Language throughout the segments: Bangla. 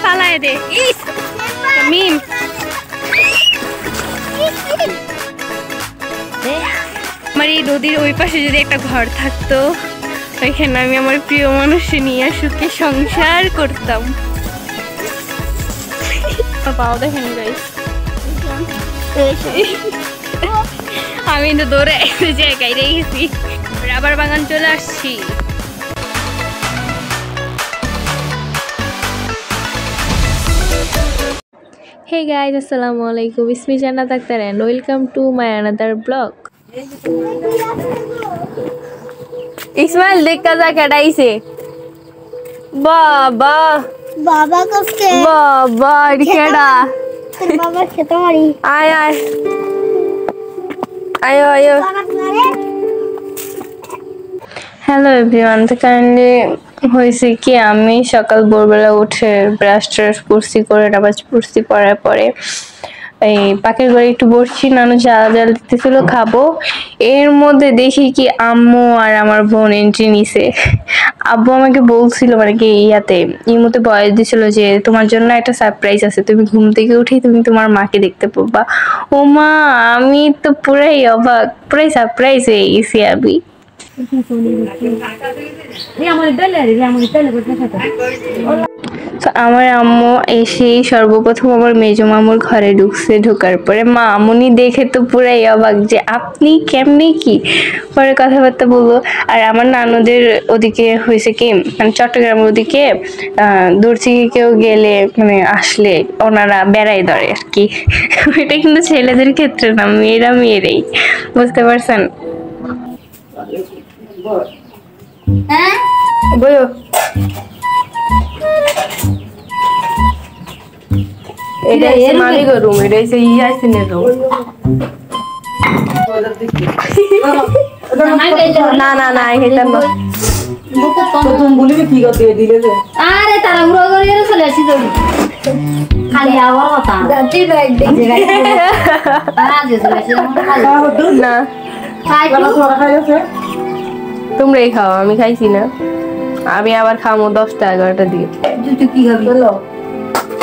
ফালায় দে ইস মিম আমার এই নদীর ওই পাশে যদি একটা ঘর থাকতো ওইখানে আমি আমার প্রিয় মানুষকে নিয়ে সুখে সংসার করতাম। পাও দেখেন গাইস আমি তো দৌড়ে জায়গায় রেখেছি রাবার বাগান চলে আসছি। Hey guys, assalamualaikum. It's me Jannat Akhtar and welcome to my another vlog. Ismail dekha ja kadaise. Baba. Baba kafte. Baba keda. Baba kheta mari. Ay. Ayo. Hello everyone. তো কাইন্ডলি হয়েছে কি আমি সকাল ভোরবেলা উঠে ব্রাশ ট্রাশ করছি করে নামাজ পড়ছি পড়ার পরে এই পাখির ঘরে একটু বসছি নানু জাল দিতেছিল খাবো এর মধ্যে দেখি কি আম্মু আর আমার বোন এন্ট্রি নিছে। আব্বু আমাকে বলছিল মানে কি ইয়াতে ইমুতে ভয়েস দিছিল যে তোমার জন্য একটা সারপ্রাইজ আছে, তুমি ঘুম থেকে উঠেই তুমি তোমার মাকে দেখতে পাবা। ও মা আমি তো পুরাই অবাক, পুরাই সারপ্রাইজ হয়ে গেছি আমি। আমার আম্মু এসে সর্বপ্রথম আমার মেজো মামুর ঘরে ঢুকছে, ঢোকার পরে মামুনি দেখে তো পুরাই অবাক যে আপনি কেমনে কি পরে কথাবার্তা বলবো। আর আমার নানুদের ওদিকে হয়েছে কি মানে চট্টগ্রামের ওদিকে দূর থেকে কেউ গেলে মানে আসলে ওনারা বেড়াই ধরে আর কি। এটা কিন্তু ছেলেদের ক্ষেত্রে না, মেয়েরাই, বুঝতে পারছেন? বলো এটা হচ্ছে মালিকের রুম, এটা হচ্ছে ইয়াসিনের রুম। না এটা না তুমি বলি কি করতে দিলে যে আরে তারা উড়ো করে চলে আসি তো খালি আওয়ার কথা দাঁতি ব্যাগ দেখে আজে চলে আসি না খাই তো তোমরাই খাও, আমি খাইছি না, আমি আবার খামো 10টা 11টা দিয়ে। তুই কি খাবি বলো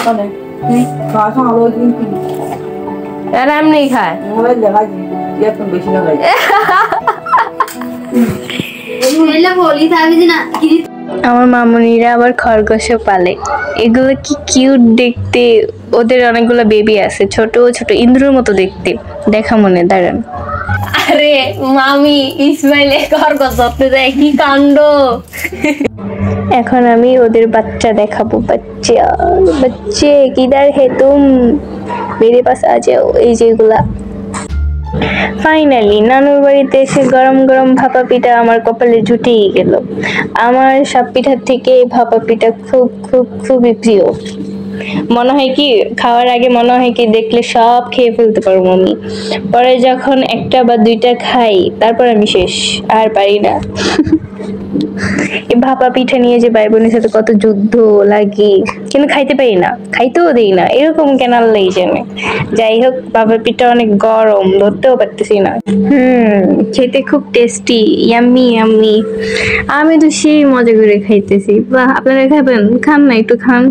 কোনে তুই খাওয়া হলো দিন কি আর এমনি খায় মোবাইল দেখা দি এত বেশি না খাই এলা বলি থাকবি না কি। আমার মামুনিরা আবার খরগোশও পালে, এগুলো কি কিউট দেখতে, ওদের অনেকগুলো বেবি আছে ছোট ছোট ইন্দ্রর মতো দেখতে, দেখা মনে দাঁড়ান। আরে মামি ইসমাইলে খরগোশ হতে দেয় কি কাণ্ড। এখন আমি ওদের বাচ্চা দেখাবো, বাচ্চে কিদার হে তুম মেরে পাস আ যাও। এই যেগুলা ফাইনালি নানুর বাড়িতে এসে গরম গরম ভাপা পিঠা আমার কপালে জুটেই গেল। আমার সব পিঠার থেকে ভাপা পিঠা খুবই প্রিয়। মনে হয় কি খাওয়ার আগে মনে হয় কি দেখলে সব খেয়ে ফেলতে পারবো আমি, পরে যখন একটা বা দুইটা খাই তারপর আমি শেষ, আর পারি না। এই ভাপা পিঠা নিয়ে যে ভাই বোনের সাথে কত যুদ্ধ লাগে, কিন্তু খাইতে পারি না, খাইতেও দেই না, এরকম কেন আল্লাহই জানে। যাই হোক ভাপা পিঠা অনেক গরম, ধরতেও পারতেছি না। খেতে খুব টেস্টি, ইয়াম্মি। আমি তো সেই মজা করে খাইতেছি। বাহ, আপনারা খাবেন? খান না, একটু খান।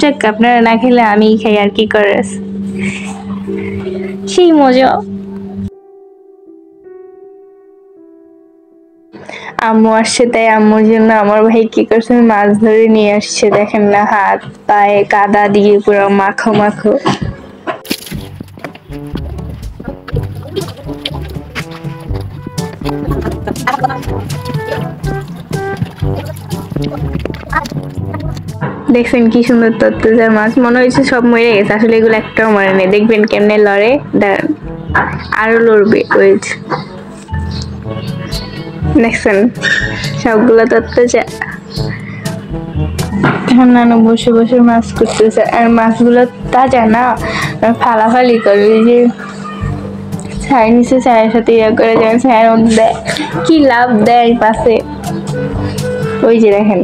যাক আপনারা না খেলে আমি খাই, আর কি করার, সেই মজা। আম্মু আসছে তাই আম্মুর জন্য আমার ভাই কি করছে মাছ ধরে নিয়ে আসছে, দেখেন না হাত পায়ে কাদা দিয়ে পুরো মাখো। দেখছেন কি সুন্দর তত্ত্বজার মাছ, মনে হয়েছে সব মরে গেছে, আসলে এগুলো একটাও মরে নেই। দেখবেন কেমনে লড়ে, দাঁড়ান আরো লড়বে। ওয়েট, দেখছেন সবগুলো তত্ত্বজার। এখন নানু বসে মাছ করতেছে, আর মাছগুলো তাজা না, ফালাফালি করে, ওই যে ছাই নিচে ছায়ের সাথে ইয়া করে যেমন ছায়ের মধ্যে দেয়, কি লাভ দেয় পাশে, ওই যে দেখেন।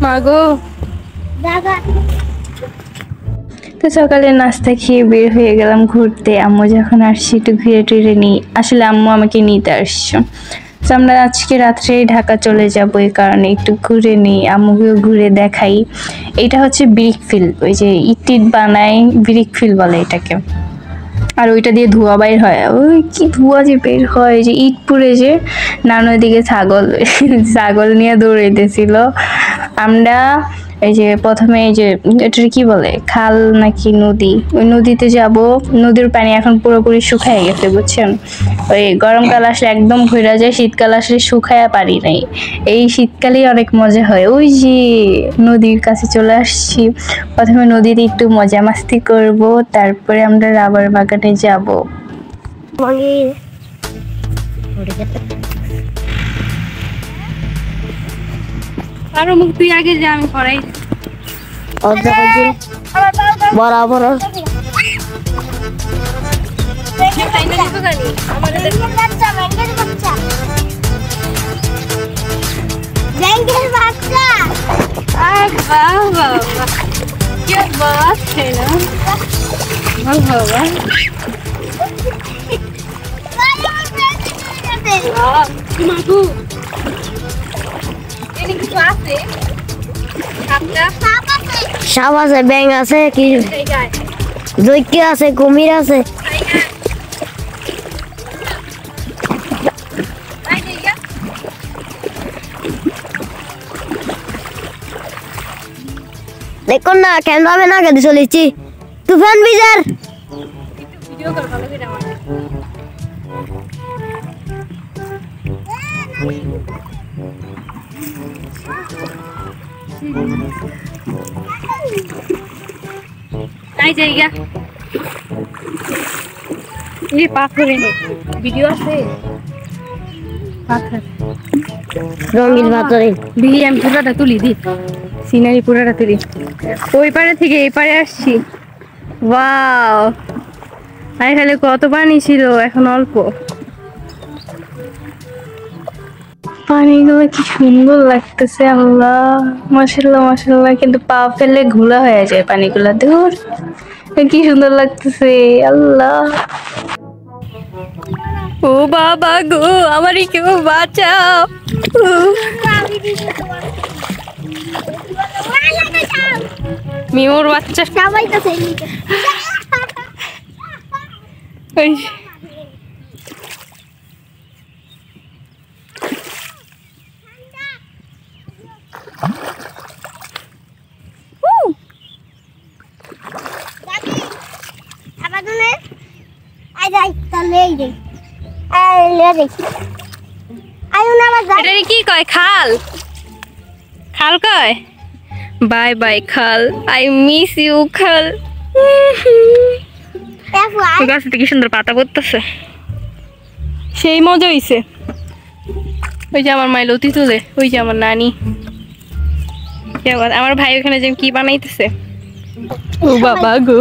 মাগো দাদা তো সকালে নাস্তা খেয়ে বের হয়ে গেলাম ঘুরতে। আম্মু যখন আসছি একটু ঘুরে টুরে নিই, আসলে আম্মু আমাকে নিতে আসছো। তো আমরা আজকে রাত্রে ঢাকা চলে যাব, এই কারণে একটু ঘুরে নিই, আম্মুকেও ঘুরে দেখাই। এটা হচ্ছে ব্রিক ফিল্ড, ওই যে ইট টিট বানায় ব্রিক ফিল্ড বলে এটাকে। আর ওইটা দিয়ে ধোঁয়া বাইর হয়, ওই কি ধোঁয়া যে বের হয়, যে ইট পুড়ে যে নানুর দিকে ছাগল নিয়ে দৌড়াইতেছিল। আমরা এই যে প্রথমে এই যে এটা কি বলে খাল নাকি নদী, ওই নদীতে যাব। নদীর পানি এখন পুরোপুরি শুকায় গেছে বুঝছেন। ওই গরমকাল আসলে একদম ভইরা যায়, শীতকাল আসলে শুকায়া পারি নাই। এই শীতকালেই অনেক মজা হয়। ওই যে নদীর কাছে চলে আসছি, প্রথমে নদীতে একটু মজা মাস্তি করব, তারপরে আমরা রাবার বাগানে যাব। আরো মুখ তুই আগে যা, আমি পড়াই। বরাবর ব্যাংকের বাচ্চা क्या बात है ना, वाह वाह वाह। মাগু এনে কিছু আছে? সাপ আছে, ব্যাং আছে, কি জৈকি আছে, কুমির আছে। দেখুন না ক্যামেরাম্যান না কেটে চলেছি তুফান বিজার। ভিডিও কর ভালো করে আমার। নাই জায়গা ये পাথরে নেই ভিডিও আছে পাথর রঙিন পাথরে দিই আমি পুরোটা তুলি দি সিনারি পুরোটা তুলি ওই পারে থেকে এই পারে আসছি ওয়াও আই খালি কত পানি ছিল এখন অল্প পানিগুলো কি সুন্দর লাগতেছে, আল্লাহ মাশাআল্লাহ মাশাআল্লাহ। কিন্তু পা ফেলে ঘোলা হয়ে যায় পানিগুলা, দূর কি সুন্দর লাগতেছে আল্লাহ। ও বাবা গো আমারই কেউ বাঁচাও মিমোর বাচ্চা সবাই তো সেই ওই আবাদনে আই যাই তাহলে এই রে আই লে রে আয়ু না বাজা এটা কি কয় খাল খাল কয় বাই বাই খাল আই মিস ইউ খাল দেখো আই গাছটা কি সুন্দর পাতা পড়তেছে সেই মজা হইছে ওই যে আমার মাই লতি তুলে ওই যে আমার নানি আমার ভাই ওখানে যে কি বানাইতেছে ও বাবা গো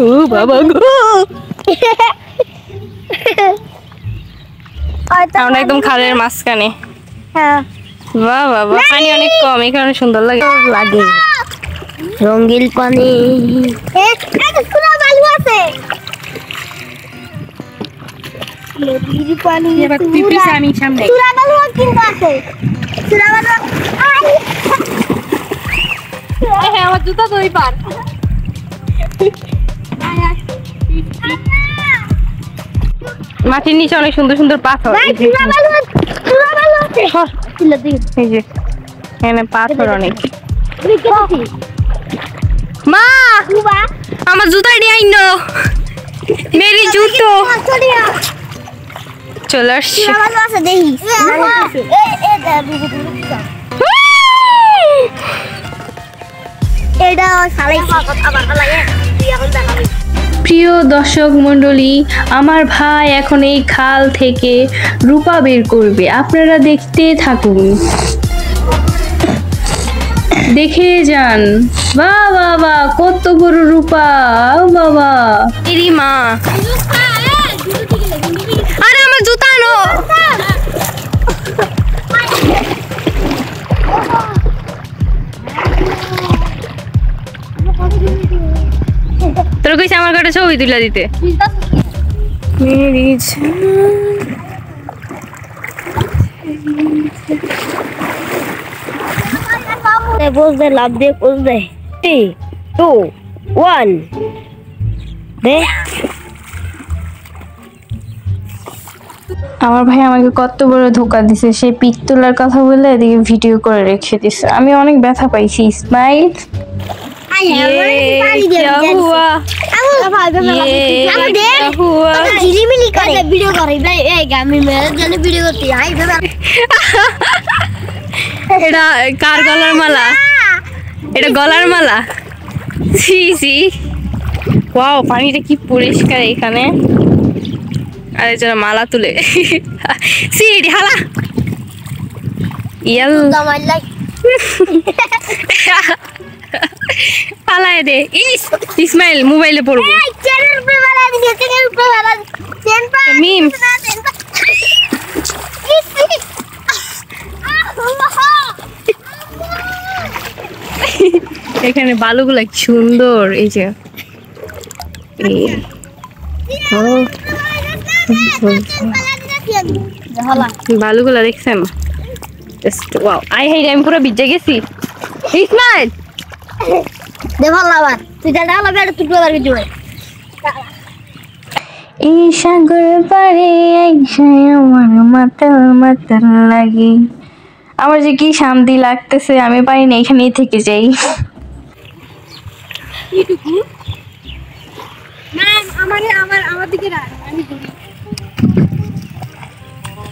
ও বাবা গো আমরা একদম খালের মাঝখানে হ্যাঁ বাহ বাবা পানি অনেক কম এখানে সুন্দর লাগে লাগে রঙিন পানি একটা সুরা বালু আছে নদীর পানি এবার তুই পিছে আমি সামনে সুরা বালু কিন্তু আছে সুরা বালু হ্যাঁ আমার জুতা তো ওই পার মাটির নিচে অনেক সুন্দর সুন্দর পাথর এই যে সুরা বালু আছে এই যে এখানে পাথর অনেক দেখি মা সুবা আমার জুতা নিয়ে আইনো মেরি জুতো সরিয়া চলে আসছি সুরা বালু আছে দেখি এ এটা সালাই আবার লাগে তুই এখন দেখাবি প্রিয় দর্শক মণ্ডলী, আমার ভাই এখন এই খাল থেকে রূপা বের করবে, আপনারা দেখতে থাকুন। দেখে যান। বাহ বাহ বাহ, কত বড় রূপা, ও বাবা। এরি মা, আরে আমার জুতা আনো। তোর কইছে আমার কাছে ছবি তুলে দিতে। মেরি পোজ দে, লাভ দিয়ে পোজ দে। 3 2 1 দে। আমার ভাই আমাকে কত বড় ধোকা দিছে, সেই পিক তোলার কথা বলে এদিকে ভিডিও করে রেখে দিছে। আমি অনেক ব্যথা পাইছি। ইসমাইল এটা কার গলার মালা? এটা গলার মালা। সি সি, ওয়াও, পানিটা কি পরিষ্কার এখানে। আরে যারা মালা তুলে সিডি হালা ইয়াল পালায় দে। ইসমাইল মোবাইলে পড়বো মিম। এখানে বালুগুলা কি সুন্দর। এই যে বালুগুলা দেখছেন? ওয়াও, আই হাই, আমি পুরো ভিজে গেছি। ইসমাইল দে ভালো আবার তুই যা ডালা বেড়ে তুই পারবি জুড়ে। এই সাগর পারে আমার মাতাল মাতাল লাগে। আমার যে কি শান্তি লাগতেছে, আমি পারি না, এখানেই থেকে যাই।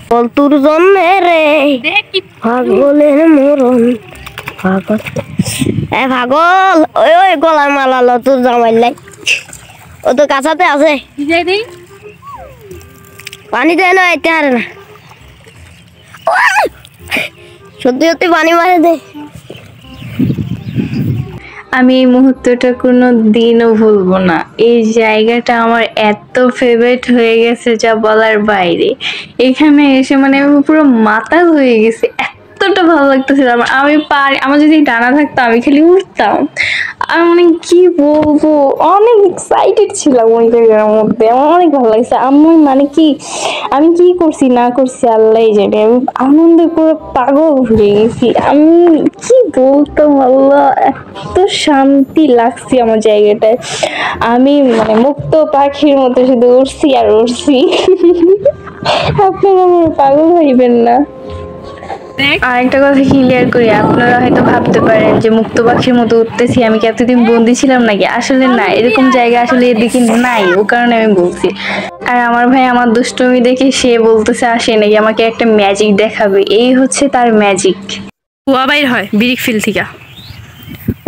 বল তোর জন্মে রে পাগলের মরণ পাগল। এ পাগল, ওই ওই গলার মালা ল তোর জামাই লাই, ও তো কাছাতে আছে। পানি দেয় না, এতে হারে না, সত্যি সত্যি পানি মারে দে। আমি এই মুহূর্তটা কোনো দিনও ভুলবো না। এই জায়গাটা আমার এত ফেভারিট হয়ে গেছে যা বলার বাইরে। এখানে এসে মানে আমি পুরো মাতাল হয়ে গেছি, এতটা ভালো লাগতেছিল আমার। আমি পারি, আমার যদি ডানা থাকতো আমি খালি উঠতাম। আমি মানে কি বলবো, অনেক এক্সাইটেড ছিলাম ওই জায়গার মধ্যে। আমার অনেক ভালো লাগছে। আমি মানে কি, আমি কি করছি না করছি আল্লাহ জানে, আমি আনন্দে পুরো পাগল হয়ে গেছি। আমি কি বলতাম, আল্লাহ এত শান্তি লাগছে আমার জায়গাটায়। আমি মানে মুক্ত পাখির মতো শুধু উড়ছি আর উড়ছি। আপনারা আমার পাগল হইবেন না। আরেকটা কথা ক্লিয়ার করি, আপনারা হয়তো ভাবতে পারেন যে মুক্ত পাখির মতো উঠতেছি, আমি কি এতদিন বন্দি ছিলাম নাকি? আসলে না, এরকম জায়গা আসলে এদিকে নাই, ও কারণে আমি বলছি। আর আমার ভাই আমার দুষ্টুমি দেখে সে বলতেছে আসে নাকি আমাকে একটা ম্যাজিক দেখাবে। এই হচ্ছে তার ম্যাজিক। কুয়া বাইর হয় বিরিক ফিল থেকে।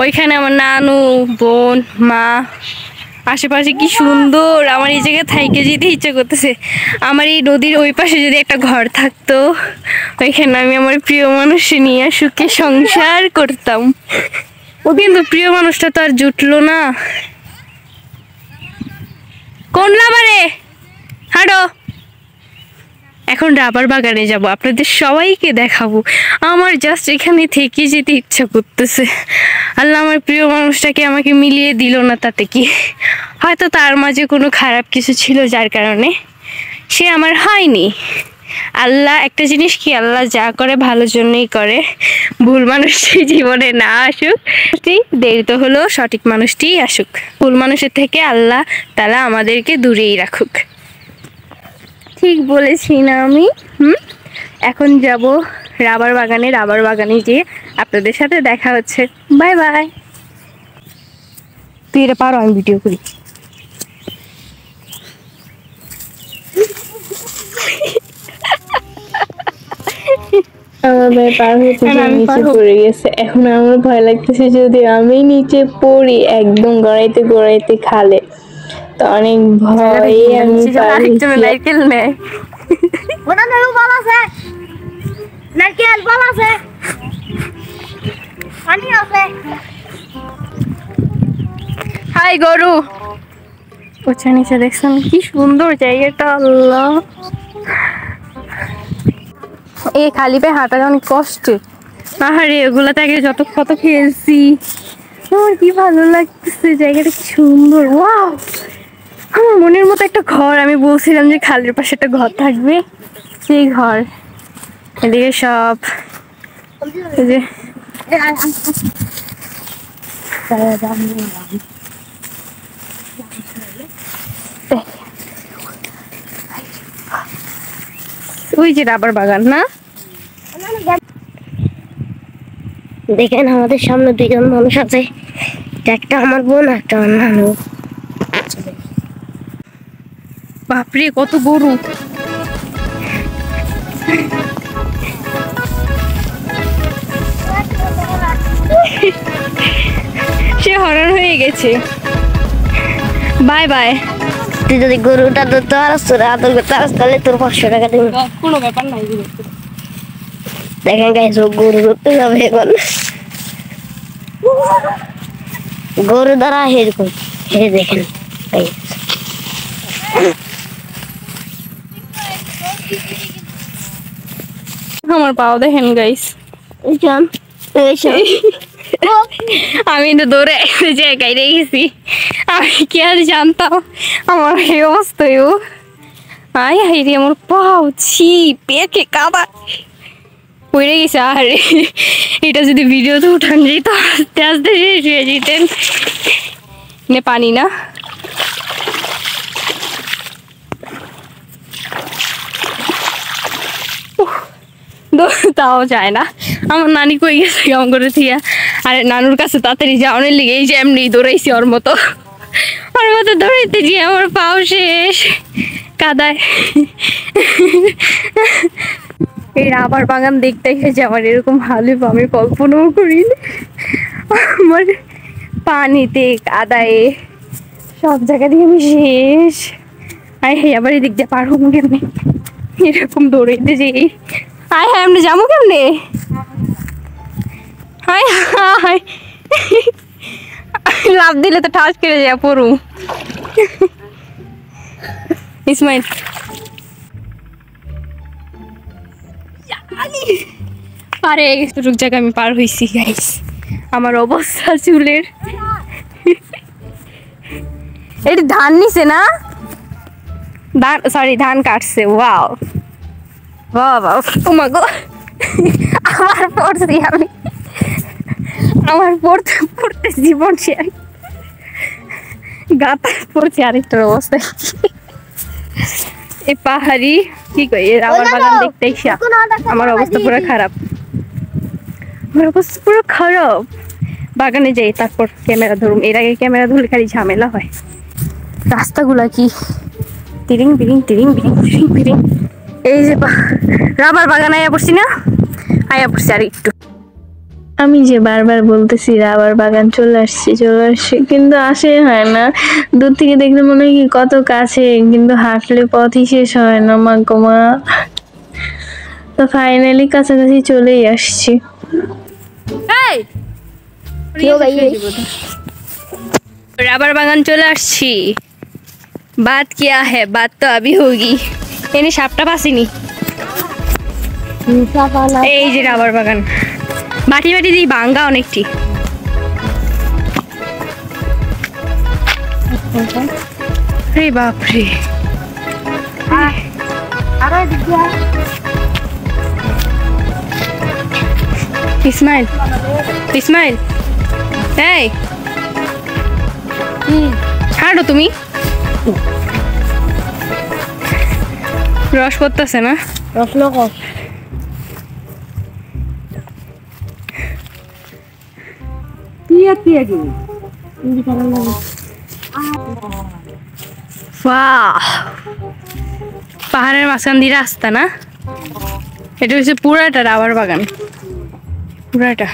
ওইখানে আমার নানু, বোন, মা, আশেপাশে কি সুন্দর। আমার এই জায়গায় থাইকে যেতে ইচ্ছা করতেছে। আমার এই নদীর ওই পাশে যদি একটা ঘর থাকতো, ওইখানে আমি আমার প্রিয় মানুষ নিয়ে সুখে সংসার করতাম। ও কিন্তু প্রিয় মানুষটা তো আর জুটলো না। কোন লাভারে হাঁটো। এখন রাবার বাগানে যাব, আপনাদের সবাইকে দেখাবো। আমার জাস্ট এখানে থেকে যেতে ইচ্ছা করতেছে। আল্লাহ আমার প্রিয় মানুষটাকে আমাকে মিলিয়ে দিল না, তাতে কি? হয়তো তার মাঝে কোনো খারাপ কিছু ছিল যার কারণে সে আমার হয়নি। আল্লাহ একটা জিনিস কি, আল্লাহ যা করে ভালোর জন্যই করে। ভুল মানুষটি জীবনে না আসুক, দেরি তো হলো, সঠিক মানুষটি আসুক। ভুল মানুষের থেকে আল্লাহ তাআলা আমাদেরকে দূরেই রাখুক। ঠিক বলেছি না আমি? এখন যাব রাবার বাগানে। রাবার বাগানে গিয়ে আপনাদের সাথে দেখা হচ্ছে। Bye bye. তুই এটা পারো, আমি ভিডিও করি। আমার ভাই পার হতে নিচে পড়ে গেছে। এখন আমার ভয় লাগতেছে যদি আমি নিচে পড়ি একদম গড়াইতে গড়াইতে খালে, তো অনেক ভয়। আমি নারকেল নেয়, ওটা নেও, বল আছে নারকেল, বল আছে। পানি আছে। হাই গরু, উঁচা নিচে দেখছেন কি সুন্দর জায়গাটা, আল্লাহ। এই খালি পায়ে হাঁটাটা অনেক কষ্ট। আহারে এগুলাতে আগে যত কত খেলছি, আমার কি ভালো লাগতেছে, জায়গাটা কি সুন্দর। ওয়াও, আমার মনের মতো একটা ঘর। আমি বলছিলাম যে খালের পাশে একটা ঘর থাকবে, সেই ঘর। এদিকে সব এই যে ওই যে রাবার বাগান না? দেখেন আমাদের সামনে দুইজন মানুষ আছে, একটা আমার বোন একটা আমার নানু। বাপরে কত গরু। সে হরণ হয়ে গেছে। Bye bye. তুই যদি গরুটা ধরতে পারস, তোর আদর করতে পারস, তাহলে তোর 500 টাকা দিবি। কোনো ব্যাপার নাই। দেখেন গাইস, ও গরু ধরতে যাবে এখন। গরু দ্বারা এরকম, এই দেখেন গাইস। আমার পাও দেখেন গাইস। জান আমি তো দৌড়ে একটা জায়গায় রেখেছি, আমি কি আর জানতাম আমার এই অবস্থায়। আই হাই রে, আমার পাও ছি, পেকে কাদা পড়ে গেছে। আরে এটা যদি ভিডিওতে উঠান যেত, আস্তে আস্তে শেষ হয়ে যেতেন। নে পানি না, তাও যায় না। আমার নানি কই গেছে কেমন করে থিয়া, আরে নানুর কাছে তাড়াতাড়ি যাওয়ার লিগে এই যে এমনি দৌড়াইছি ওর মতো দৌড়াইতে গিয়ে আমার পাও শেষ কাদায়। এই রাবার বাগান দেখতে এসেছে আমার এরকম হালে আমি কল্পনাও করিনি। আমার পানিতে কাদায় সব জায়গা দিয়ে আমি শেষ। আয় হ্যাঁ, আবার এদিক দিয়ে পার হবো কেমনি, এরকম দৌড়াইতে যে। আয় হায়, আমরা যাবো কেমনে? হায় হায়, লাভ দিলে তো ঠাস কেটে যায় পড়ু। ইসমাইল পারে এতটুক জায়গা আমি পার হয়েছি গাইস। আমার অবস্থা চুলের, এটা ধান নিছে না, ধান সরি ধান কাটছে। ওয়াও বাবা, ও মা গো, আমার পড়ছি আমি, আমার পড়তে পড়তে জীবন শেষ, গাতা পড়ছি আরেকটার অবস্থায়। এই পাহাড়ি কি কই, এর রাবার বাগান দেখতে এসে আমার অবস্থা পুরো খারাপ, আমার অবস্থা পুরো খারাপ। বাগানে যাই তারপর ক্যামেরা ধরুম, এর আগে ক্যামেরা ধরলে খালি ঝামেলা হয়। রাস্তাগুলা কি তিরিং বিরিং তিরিং বিরিং তিরিং বিরিং। এই যে রাবার বাগান আয়া পড়ছি না, আয়া পড়ছি আর একটু। আমি যে বারবার বলতেছি রাবার বাগান চলে আসছি, কিন্তু আসে হয় না। দূর থেকে দেখলে মনে হয় কি কত কাছে, কিন্তু হাঁটলে পথই শেষ হয় না। মা গো মা, তো ফাইনালি কাছাকাছি চলেই আসছি। রাবার বাগান চলে আসছি। বাত কিয়া है, बात तो अभी होगी। এনে সাপটা পাসিনি। এই যে রাবার বাগান, মাটি মাটি দিয়ে ভাঙ্গা অনেকটি। রে বাপরে, ইসমাইল ইসমাইল, এই হাঁটো তুমি, রস করতেছে না? রসলো কর। পাহাড়ের মাঝখান দিয়ে রাস্তা না, এটা হচ্ছে পুরাটা রাবার বাগান, পুরাটা।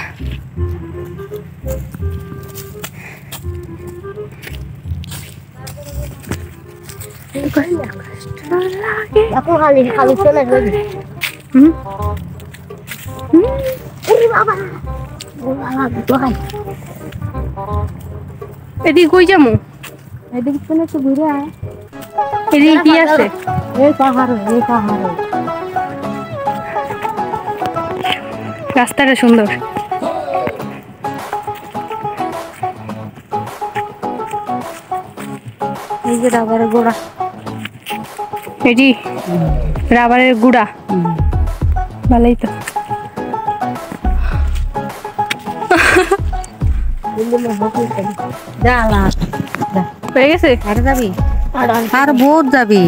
এখন খালি খালি চলে যাবে। এদিকে কই যামু? এদিকে কোন একটু ঘুরে আয়। এদিকে কি আছে? এই পাহাড়, এই পাহাড়। রাস্তাটা সুন্দর। এই যে রাবারের গোড়া। এটি রাবারের গুড়া। ভালোই তো। হয়ে গেছে? আর যাবি? আর বহুত যাবি।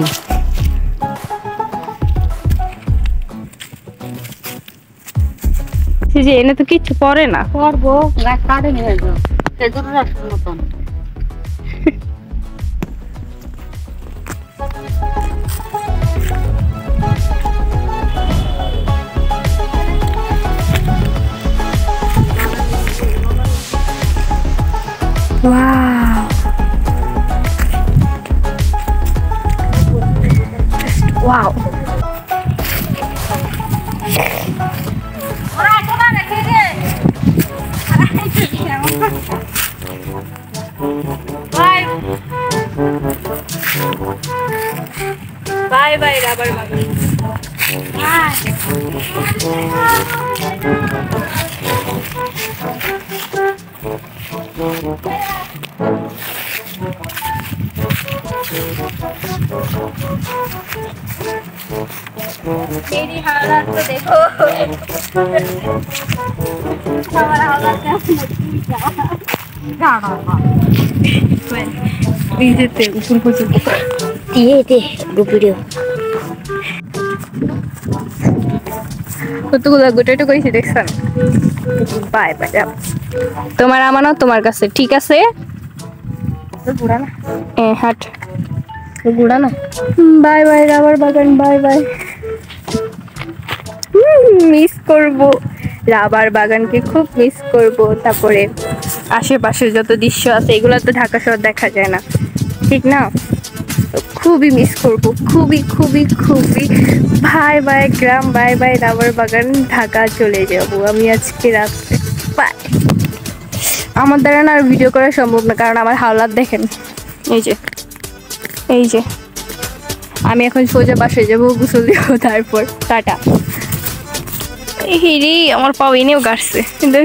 যে এনে তো কিচ্ছু পরে না। করবো গাছ কাটে নিয়ে যাবো সেজন্য রাস্তার মতন। Wow. Wow. Bye bye rubber bagan. मेरी हालत तो देखो हमारा हालत দিতে উপর পর্যন্ত দিয়ে ভিডিও কতগুলো গোটাটো কইছি দেখছেন। Bye bye. তোমার আমানত তোমার কাছে, ঠিক আছে? ঘুরা না হাট ঘুরা না। বাই বাই রাবার বাগান, বাই বাই। মিস করব রাবার বাগানকে, খুব মিস করব। তারপরে আশেপাশে যত দৃশ্য আছে এগুলো তো ঢাকা শহর দেখা যায় না, ঠিক না? তো খুবই মিস করব, খুবই খুবই খুবই। বাই বাই গ্রাম, বাই বাই রাবার বাগান। ঢাকা চলে যাব আমি আজকে রাত্রে। বাই। আমার দ্বারা না আর ভিডিও করা সম্ভব না, কারণ আমার হাওলাত দেখেন। এই যে এই যে আমি এখন সোজা বাসায় যাবো, গোসল দিব, তারপর টাটা। হিরি আমার পাও এনেও গাড়ছে, কিন্তু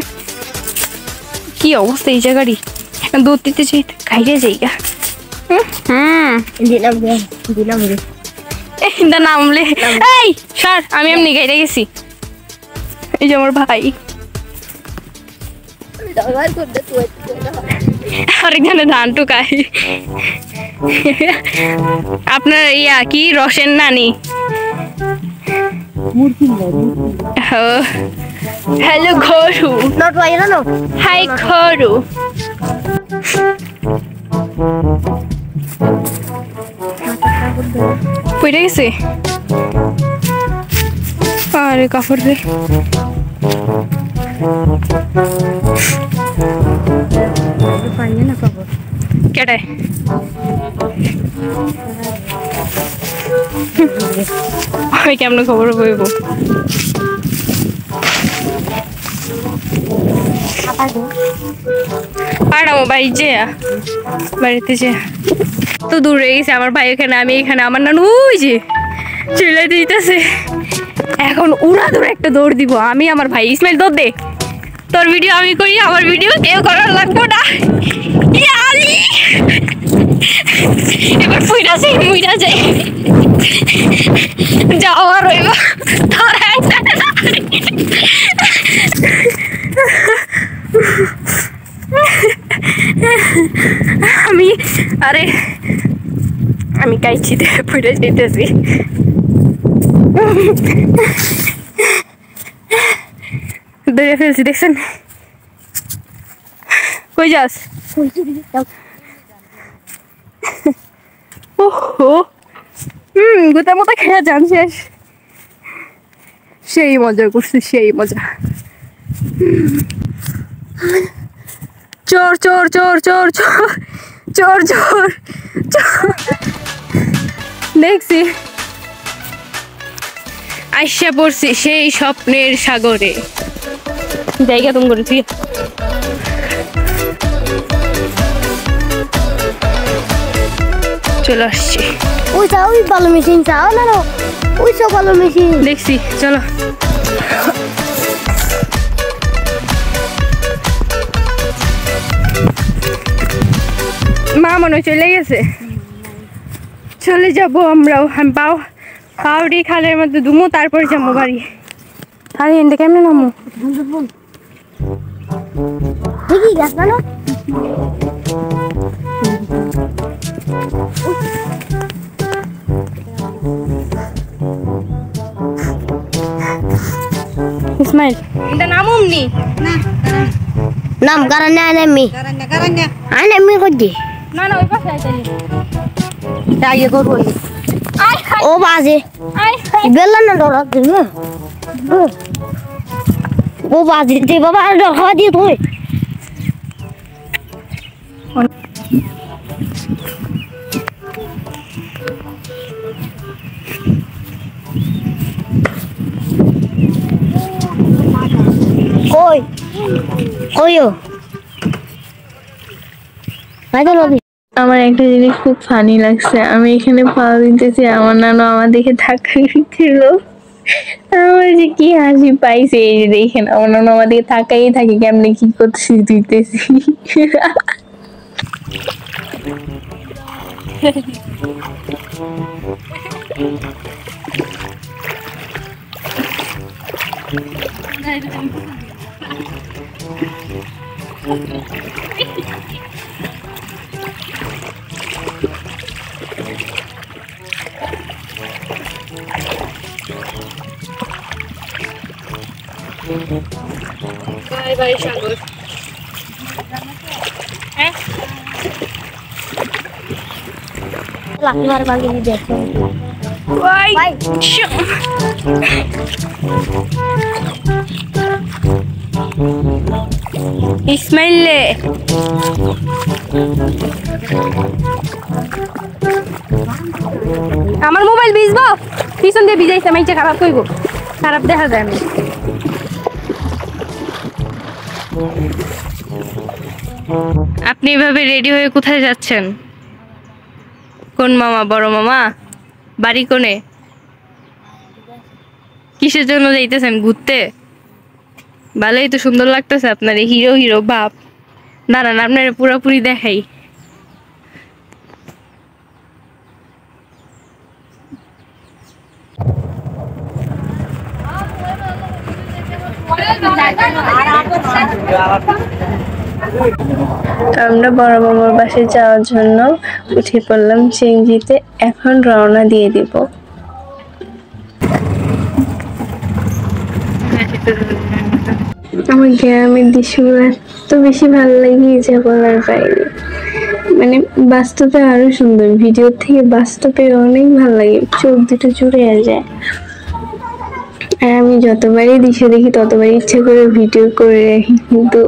কি অবস্থা এই জায়গারই। দুধ দিতে চাই খাইতে যাইগা। দিলাম নামলে এই সর, আমি এমনি গাইতে গেছি। এই যে আমার ভাই আরেকজনে ধান টুকাই। আপনার ইয়া কি রসেন নানি? হ্যালো ঘরু, হাই ঘরু। পড়ে গেছে আরে কাপড় রে। কেটে আমি কেমন খবর বইব? পাঠাবো বাড়ি যে, বাড়িতে যে তো দূরে গেছে আমার ভাই এখানে, আমি এখানে, আমার নানু ওই যে চলে দিতেছে। এখন উড়া দৌড় একটা দৌড় দিব আমি, আমার ভাই ইসমাইল দৌড় দে, তোর ভিডিও আমি করি, আমার ভিডিও কেউ করার লাগবো না। এবার ফুইরা যাই, মুইরা যাই, যাওয়া রইব তোর। আমি আরে আমি কাইছিতে ফুইরা যেতেছি। ধরে ফেলছি দেখছেন? কই যাস? ওহো গোটা মোটা খেয়া যান শেষ। সেই মজা করছি, সেই মজা। চোর চোর চোর চোর চোর চোর চোর চোর দেখছি আইসা পড়ছি সেই স্বপ্নের সাগরে। জায়গা তুমি করেছি চলে আসছি ওই যাও ওই ভালো মেশিন চাও না ওই সব ভালো মেশিন দেখছি চলো মা মনে হয় চলে গেছে চলে যাবো আমরাও পাউডি খালের মধ্যে দুমো তারপরে যাবো বাড়ি আরে এনতে কেমন নামো দেখি গাছ না ইসমাইল এটা নাম অমনি নাম কারণে আনেমি আনেমি কই না না ওই পাশে আইতালি তাইয়ে করবো আই ও বাজে আই বেলা না ডরা দিবে ও বাজে দে বাবা আর ডরা দিয়ে তুই কই কইও আইতো নবী আমার একটা জিনিস খুব ফানি লাগছে, আমি এখানে পা দিতেছি, আমার নানু আমার দিকে ধাক্কা দিচ্ছিল, আমার যে কি হাসি পাইছে এই যে দেখেন, আমার নানু আমার দিকে তাকাই থাকে কেমনে কি করতেছি দিতেছি। বাই বাই সাগর হ্যাঁ লাকমার বাগি দেখো বাই বাই ইসমাইল আমার মোবাইল ভিজবো পিছন দিয়ে ভিজাইছে মাইচে খারাপ কইব খারাপ দেখা যায় আমি আপনি এভাবে রেডি হয়ে কোথায় যাচ্ছেন? কোন মামা? বড় মামা? বাড়ি কোনে? কিসের জন্য যাইতেছেন? ঘুরতে? ভালোই তো সুন্দর লাগতেছে আপনার হিরো হিরো বাপ। দাঁড়ান আপনার পুরোপুরি দেখাই। তো আমরা বড় মামার বাসায় যাওয়ার জন্য উঠে পড়লাম সিএনজিতে, এখন রওনা দিয়ে দিব। আমার গ্রামের দৃশ্যগুলো এত বেশি ভালো লাগে যে বলার বাইরে, মানে বাস্তবে আরো সুন্দর, ভিডিওর থেকে বাস্তবে অনেক ভালো লাগে, চোখ দুটো জুড়ে যায়। আর আমি যতবারই দৃশ্য দেখি ততবারই ইচ্ছা করে ভিডিও করে রাখি, কিন্তু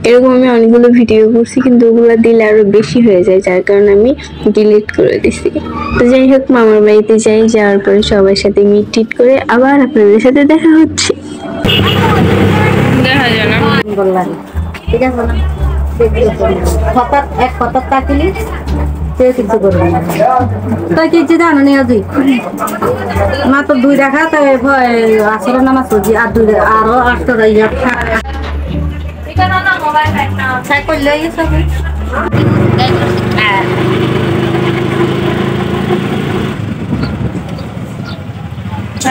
এরকম আমি অনেকগুলো ভিডিও করছি কিন্তু ওগুলো দিলে আরো বেশি হয়ে যায়, যার কারণে আমি ডিলিট করে দিছি। তো যাই হোক, মামার বাড়িতে যাই, যাওয়ার পরে সবার সাথে মিট টিট করে আবার আপনাদের সাথে দেখা হচ্ছে। দেখা যায় না বললাম ঠিক আছে না হঠাৎ এক হঠাৎ তাকিলি সে কিছু করবে না তাই কিছু জানো নি আজি মাত্র 2 টাকা তাই আসলে নামাজ পড়ছি আর 2 আরো 8 টাকা ইয়া এখানে না মোবাইল ব্যাগ না সাইকেল লই এসে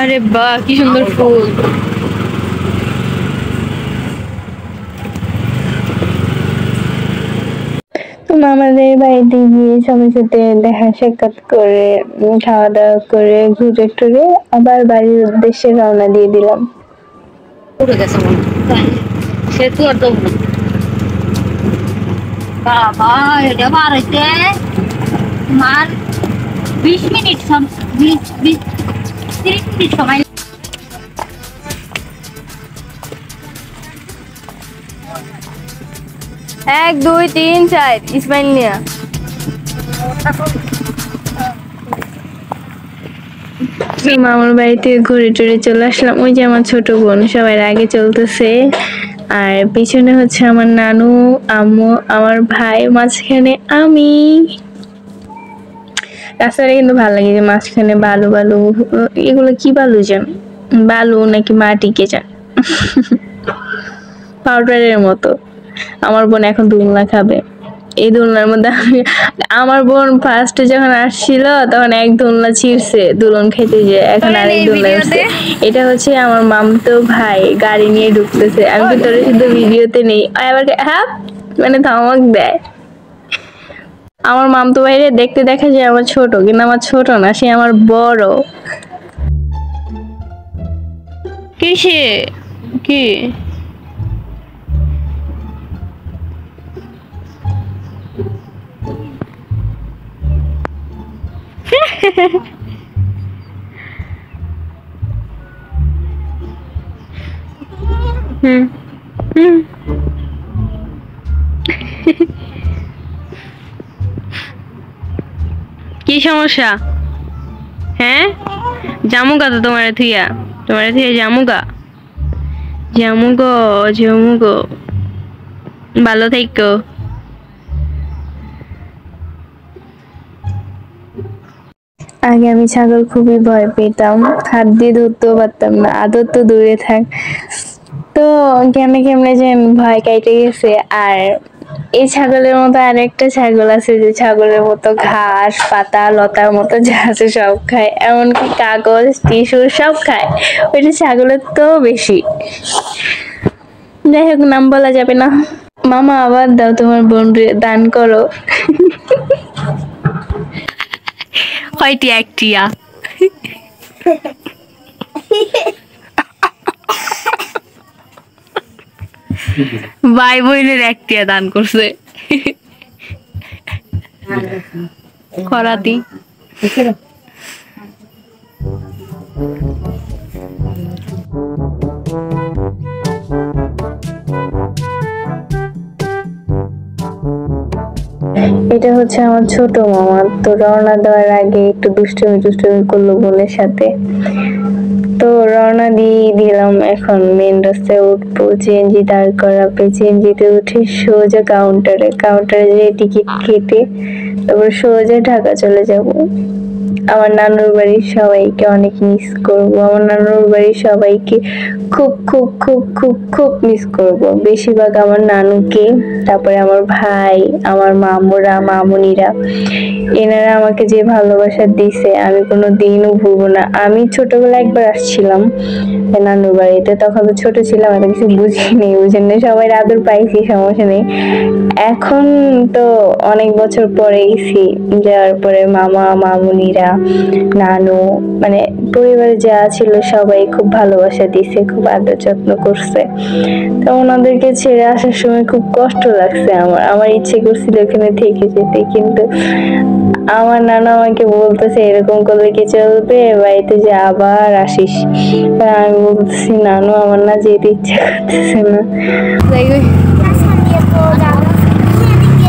আরে বাহ কি সুন্দর ফুল। আমাদের বাড়িতে গিয়ে সবার সাথে দেখা সাক্ষাৎ করে খাওয়া দাওয়া করে ঘুরে টুরে আবার বাড়ির উদ্দেশ্যে রওনা দিয়ে দিলাম। বাবা এটা বাড়াইতে মার 20 মিনিট 30 মিনিট সময় 1 2 3 4 ইসমাইল নিয়া মামার বাড়িতে ঘুরে টুরে চলে আসলাম। ওই যে আমার ছোট বোন সবার আগে চলতেছে, আর পিছনে হচ্ছে আমার নানু, আম্মু, আমার ভাই, মাঝখানে আমি। রাস্তাটা কিন্তু ভালো লাগে, যে মাঝখানে বালু বালু, এগুলো কি বালু যেন, বালু নাকি মাটি কে জান, পাউডারের মতো। আমার বোন এখন দোলনা খাবে, এই দোলনার মধ্যে আমার বোন ফার্স্টে যখন আসছিল তখন এক দোলনা ছিঁড়ছে দুলন খেতে, যে এখন আরেক দোলনা উঠছে। এটা হচ্ছে আমার মামতো ভাই গাড়ি নিয়ে ঢুকতেছে, আমি তো তোর শুধু ভিডিওতে নেই, আবার হ্যাঁ মানে ধমক দেয়। আমার মামতো ভাইরে দেখতে দেখা যায় আমার ছোট, কিন্তু আমার ছোট না, সে আমার বড়। কিসে কি হুম হুম কি সমস্যা? হ্যাঁ জামুগা তো তোমার থুইয়া, জামুগা, জামুগো জামুগো, ভালো থাইকো। আগে আমি ছাগল খুবই ভয় পেতাম, হাত দিয়ে ধরতেও পারতাম না, আদর তো দূরে থাক। তো কেমনে কেমনে যে ভয় কাইটে গেছে। আর এই ছাগলের মতো আরেকটা ছাগল আছে, যে ছাগলের মতো ঘাস পাতা লতার মতো যা আছে সব খায়, এমনকি কাগজ টিস্যু সব খায়। ওইটা ছাগলের তো বেশি। যাই হোক, নাম বলা যাবে না। মামা আবার দাও, তোমার বোন দান করো। কয়টি? একটিয়া। ভাই বোনের একটিয়া দান করছে করাতি। এটা হচ্ছে আমার ছোট মামা, তো রওনা দেওয়ার আগে একটু দুষ্টুমি টুষ্টুমি করলো বোনের সাথে। তো রওনা দিয়ে দিলাম, এখন মেন রাস্তায় উঠবো, সিএনজি দাঁড় করাবে, সিএনজিতে উঠে সোজা কাউন্টারে যেয়ে টিকিট কেটে তারপর সোজা ঢাকা চলে যাব। আমার নানুর বাড়ির সবাইকে অনেক মিস করব, আমার নানুর বাড়ির সবাইকে খুব খুব খুব খুব খুব মিস করব। বেশিরভাগ আমার নানুকে, তারপরে আমার ভাই, আমার মামুরা মামুনিরা, এনারা আমাকে যে ভালোবাসা দিছে আমি কোনো দিনও ভুলবো না। আমি ছোটবেলায় একবার আসছিলাম নানুর বাড়িতে, তখন তো ছোট ছিলাম, এত কিছু বুঝিনি, সবাই আদর পাইছি, সমস্যা নেই। এখন তো অনেক বছর পরে গেছি, যাওয়ার পরে মামা মামুনিরা নানু মানে পরিবারে যা ছিল সবাই খুব ভালোবাসা দিছে, খুব আদর যত্ন করছে। তো ওনাদেরকে ছেড়ে আসার সময় খুব কষ্ট লাগছে। আমার ইচ্ছে করছিল এখানে থেকে যেতে, কিন্তু আমার নানা আমাকে বলতেছে এরকম করলে কি চলবে, বাড়িতে যে আবার আসিস। আমি বলতেছি নানু আমার না যেতে ইচ্ছে করতেছে না।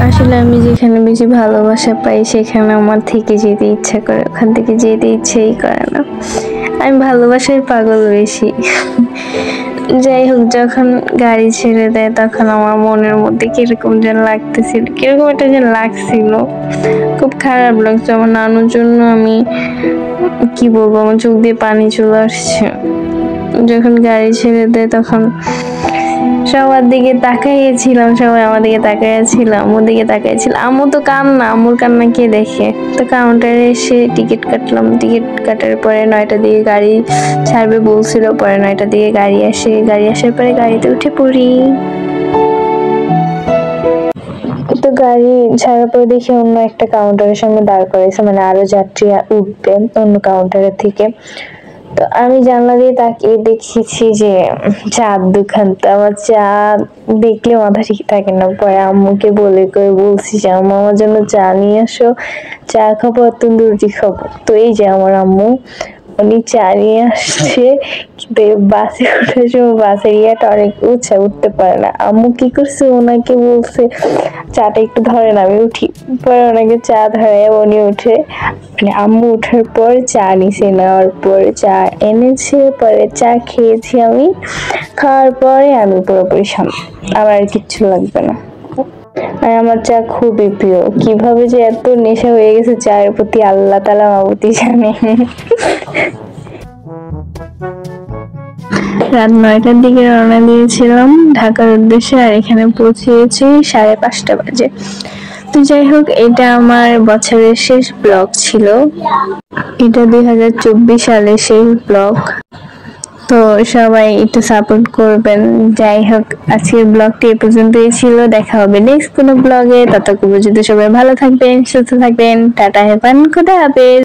আসলে আমি যেখানে বেশি ভালোবাসা পাই সেখানে আমার থেকে যেতে ইচ্ছা করে, ওখান থেকে যেতে ইচ্ছেই করে না। আমি ভালোবাসার পাগল বেশি। যাই হোক, যখন গাড়ি ছেড়ে দেয় তখন আমার মনের মধ্যে কিরকম যেন লাগতেছিল, কিরকম একটা যেন লাগছিল, খুব খারাপ লাগছে আমার নানুর জন্য। আমি কি বলবো, আমার চোখ দিয়ে পানি চলে আসছে। যখন গাড়ি ছেড়ে দেয় তখন সবার দিকে তাকাইয়েছিলাম, সবাই আমার দিকে তাকাইয়াছিলাম, আম্মুর দিকে তাকাইছিল। আম্মু তো কান্না, আম্মুর কান্না কে দেখে। তো কাউন্টারে এসে টিকিট কাটলাম, টিকিট কাটার পরে 9টার দিকে গাড়ি ছাড়বে বলছিল, পরে 9টার দিকে গাড়ি আসে, গাড়ি আসার পরে গাড়িতে উঠে পড়ি। তো গাড়ি ছাড়ার পরে দেখি অন্য একটা কাউন্টারের সামনে দাঁড় করেছে, মানে আরো যাত্রী উঠবে অন্য কাউন্টারের থেকে। তো আমি জানলা দিয়ে তাকিয়ে দেখেছি যে চার দোকান, তো আমার চা দেখলে মাথা ঠিক থাকে না। পরে আম্মুকে বলছি যে আম্মু আমার জন্য চা নিয়ে আসো, চা খাবো আর তন্দুরি খাবো। তো এই যে আমার আম্মু উনি চা নিয়ে আসছে, কিন্তু বাসে ওঠার সময় বাসের ইয়াটা অনেক উঁচা, উঠতে পারে না। আম্মু কি করছে, ওনাকে বলছে চাটা একটু ধরেন আমি উঠি, পরে ওনাকে চা ধরায় উনি উঠে, মানে আম্মু উঠার পর চা নিছে, নেওয়ার পর চা এনেছে, পরে চা খেয়েছি আমি, খাওয়ার পরে আমি পুরোপুরি শান্ত, আমার আর কিচ্ছু লাগবে না। আর আমার চা খুবই প্রিয়, কিভাবে যে এত নেশা হয়ে গেছে চায়ের প্রতি আল্লাহ তাআলা মাবুদি জানে। রাত 9টার দিকে রওনা দিয়েছিলাম ঢাকার উদ্দেশ্যে, আর এখানে পৌঁছেছি 5:30 বাজে। তো যাই হোক, এটা আমার বছরের শেষ ব্লগ ছিল, এটা 2024 সালের শেষ ব্লগ। তো সবাই একটু সাপোর্ট করবেন। যাই হোক, আজকের ব্লগটি এ পর্যন্তই ছিল, দেখা হবে নেক্সট কোনো ব্লগে। ততক্ষণ পর্যন্ত সবাই ভালো থাকবেন, সুস্থ থাকবেন, টাটা, হ্যাভ ফান, খোদা হাফেজ।